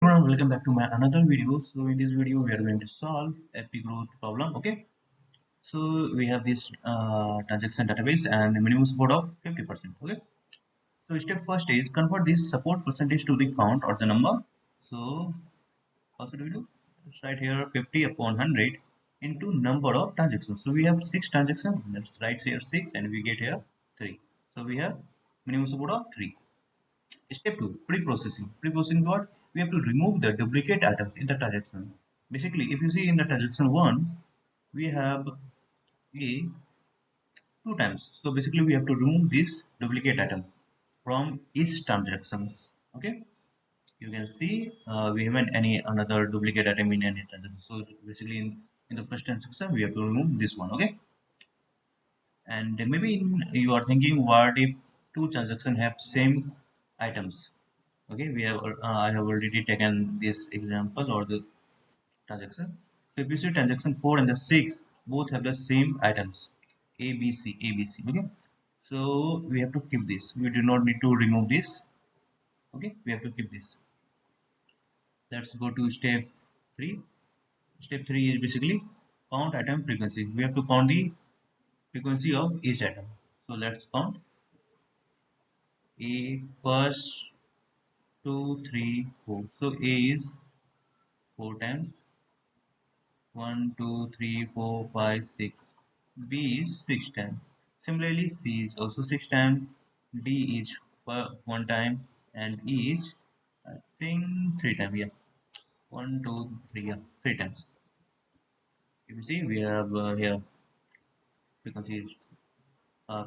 Everyone, welcome back to my another video. So in this video we are going to solve a P growth problem. Okay, so we have this transaction database and a minimum support of 50%. Okay, so step first is convert this support percentage to the count or the number. So how should we do? Let's write here 50 upon 100 into number of transactions. So we have 6 transactions. Let's write here 6 and we get here 3. So we have minimum support of 3. Step 2, pre-processing. Pre-processing what? We have to remove the duplicate items in the transaction. Basically, if you see in the transaction 1, we have a 2 times. So basically, we have to remove this duplicate item from each transactions. Okay, you can see we haven't any another duplicate item in any transaction. So basically, in the first transaction, we have to remove this one. Okay, and maybe you are thinking, what if two transactions have same items? Okay, we have I have already taken this example or the transaction. So if you see transaction 4 and the 6 both have the same items, ABC. Okay, so we have to keep this. We do not need to remove this. Okay, we have to keep this. Let's go to step 3. Step 3 is basically count item frequency. We have to count the frequency of each item. So let's count a first 2 3 4. So a is 4 times. 1, 2, 3, 4, 5, 6. B is 6 times. Similarly, C is also 6 times. D is 1 time. And E is, I think, 3 times. Yeah. 1, 2, 3. Yeah. 3 times. If you see, we have here frequency is,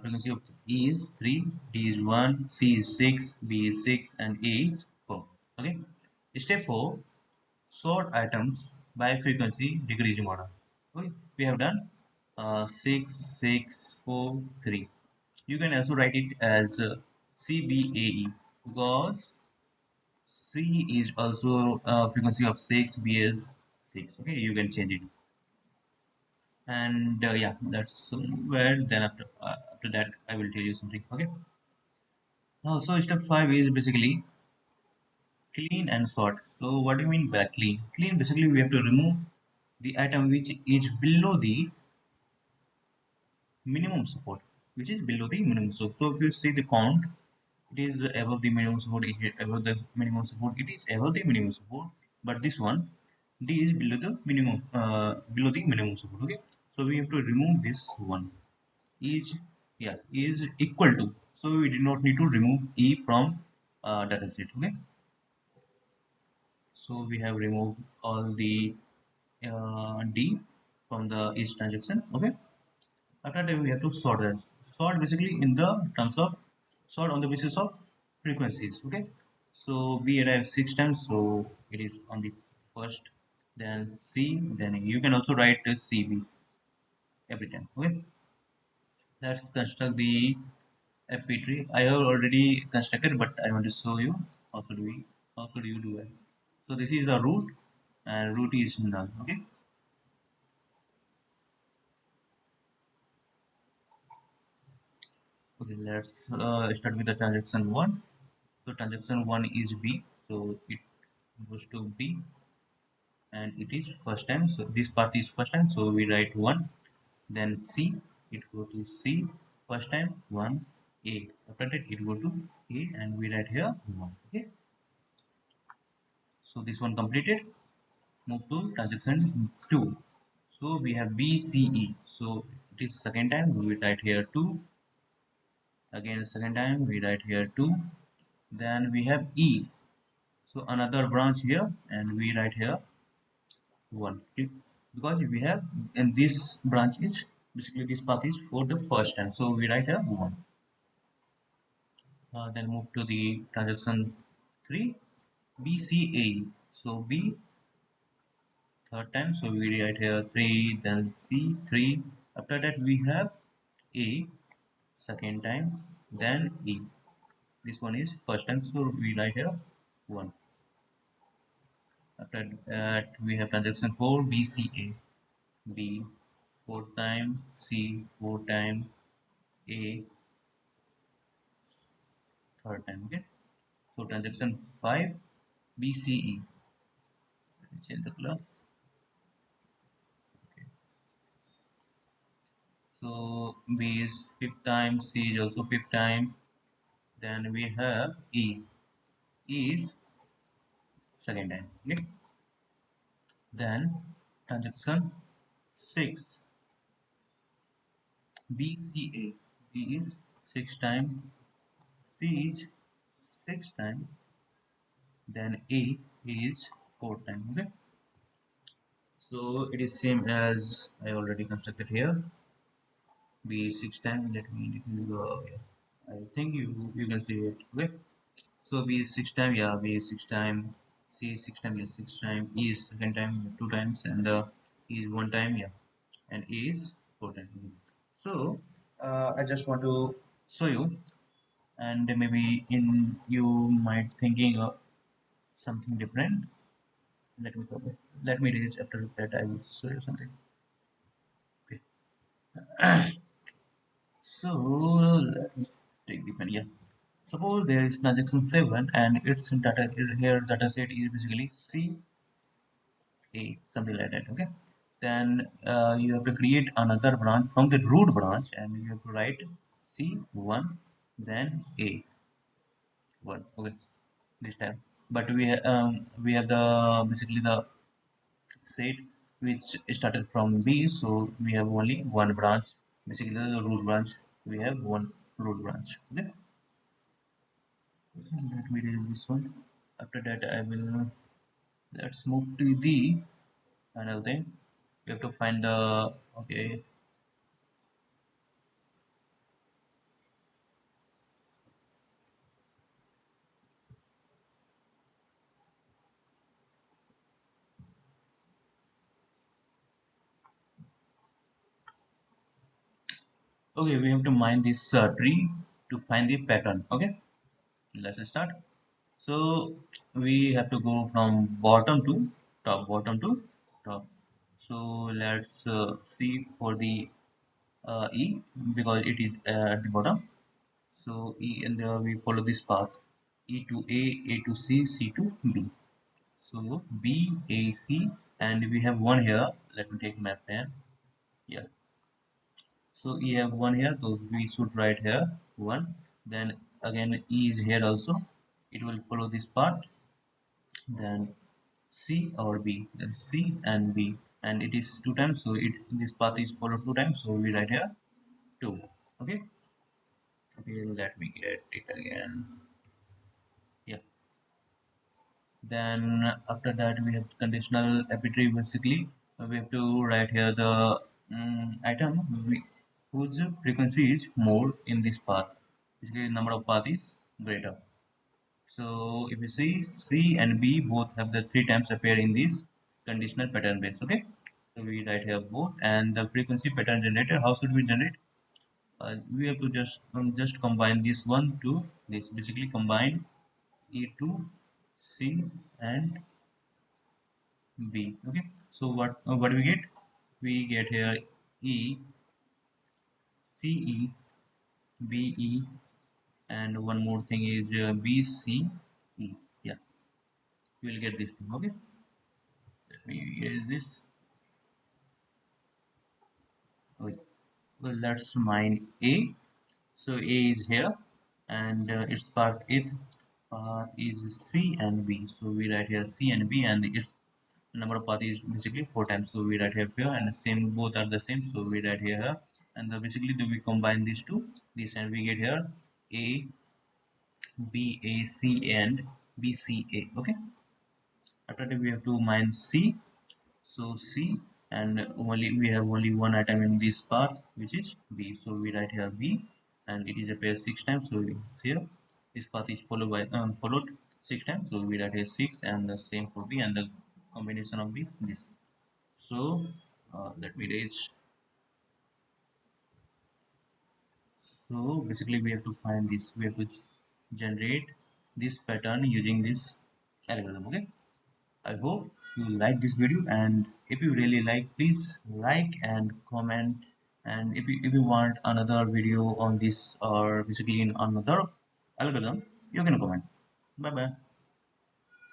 frequency of E is 3, D is 1, C is 6, B is 6, and E is 4. Okay. Step 4, sort items by frequency decreasing order. Okay, we have done 6, 6, 4, 3. You can also write it as CBAE because C is also frequency of 6, B is 6. Okay, you can change it. And yeah, that's where then after that I will tell you something. Okay. So step 5 is basically clean and sort. So what do you mean by clean? Clean, basically we have to remove the item which is below the minimum support, which is below the minimum support. So if you see the count, it is above the minimum support. Is it above the minimum support? It is above the minimum support, but this one D is below the minimum, below the minimum support. Okay, so we have to remove this one. Is, yeah, is equal to. So we do not need to remove E from data set. Okay, so we have removed all the D from the each transaction. Okay, after that we have to sort that. Sort basically in the terms of sort on the basis of frequencies. Okay, so we arrive 6 times, so it is on the first, then C, then you can also write CB every time. Okay, let's construct the FP tree. I have already constructed, but I want to show you how should you do it. So this is the root, and root is null. Okay, okay, let's start with the transaction 1. So transaction 1 is B, so it goes to B, and it is first time. So this part is first time, so we write 1. Then C, it go to C, first time 1, A. After that it go to A, and we write here 1. Okay. So this one completed. Move to transaction 2. So we have B, C, E. So it is second time, we write here 2. Again second time, we write here 2. Then we have E. So another branch here, and we write here 1. Okay? Because we have, and this branch is basically this path is for the first time, so we write here 1. Then move to the transaction 3, BCA. So B third time, so we write here 3, then C 3. After that we have A second time, then E. This one is first time, so we write here 1. After that we have transaction 4, BCA. B fourth time, C fourth time, A third time. Okay, so transaction 5, BCE. change the color. Okay. So B is fifth time, C is also fifth time. Then we have E. E is second time. Okay. Then transaction 6 BCA. B is six time, C is six time, then A is four time. Okay. So it is same as I already constructed here. B is six time. Let me I think you can see it. Okay. So B is six time. Yeah, B is six time. C is six time. Yeah, six time. E is second time two times, and E is one time. Yeah, and E is four times. So I just want to show you, and maybe in you might thinking of something different. Let me go. Let me reach after that. I will show you something. Okay. So let me take the pen. Yeah. Suppose there is transaction 7 and its data here data set is basically CA, something like that. Okay. Then you have to create another branch from the root branch and you have to write C1 then A1. Okay. This time. But we have the basically the set which started from B, so we have only one branch. Basically the root branch. We have one root branch. Okay. Let me do this one. After that I will let's move to the another thing. We have to find the okay. Okay, we have to mine this tree to find the pattern. Okay, let's start. So we have to go from bottom to top. So let's see for the E because it is at the bottom. So E and we follow this path E to A to C, C to B. So B, A, C, and we have one here. Let me take my pen. Yeah. So we have one here, so we should write here one. Then again E is here also. It will follow this part. Then C or B. Then C and B, and it is two times. So it this path is followed two times. So we write here two. Okay. Okay. Let me get it again. Yeah. Then after that we have conditional Apriori. Basically we have to write here the item whose frequency is more in this path. Basically number of path is greater. So if you see C and B both have the three times appear in this conditional pattern base. Okay. So we write here both, and the frequency pattern generator. How should we generate? We have to just combine this one to this. Basically combine E2 C and B. Okay. So what do we get? We get here E, C E, B E, and one more thing is B C E. Yeah, you will get this thing. Okay. Let me erase this. Okay. Well, that's mine A. So A is here, and its part is C and B. So we write here C and B, and its number of path is basically four times. So we write here, and the same both are the same. So we write here, and basically we combine these two, this, and we get here A, B, A, C, and B, C, A. Okay. After that we have to mine C. So C, and only we have only one item in this path, which is B. So we write here B, and it is appears six times. So here this path is followed six times. So we write here six, and the same for B, and the combination of B this. So let me reach. So basically we have to find this. We have to generate this pattern using this algorithm. Okay. I hope you like this video, and if you really like, please like and comment. And if you want another video on this or basically in another algorithm, you can comment. Bye bye.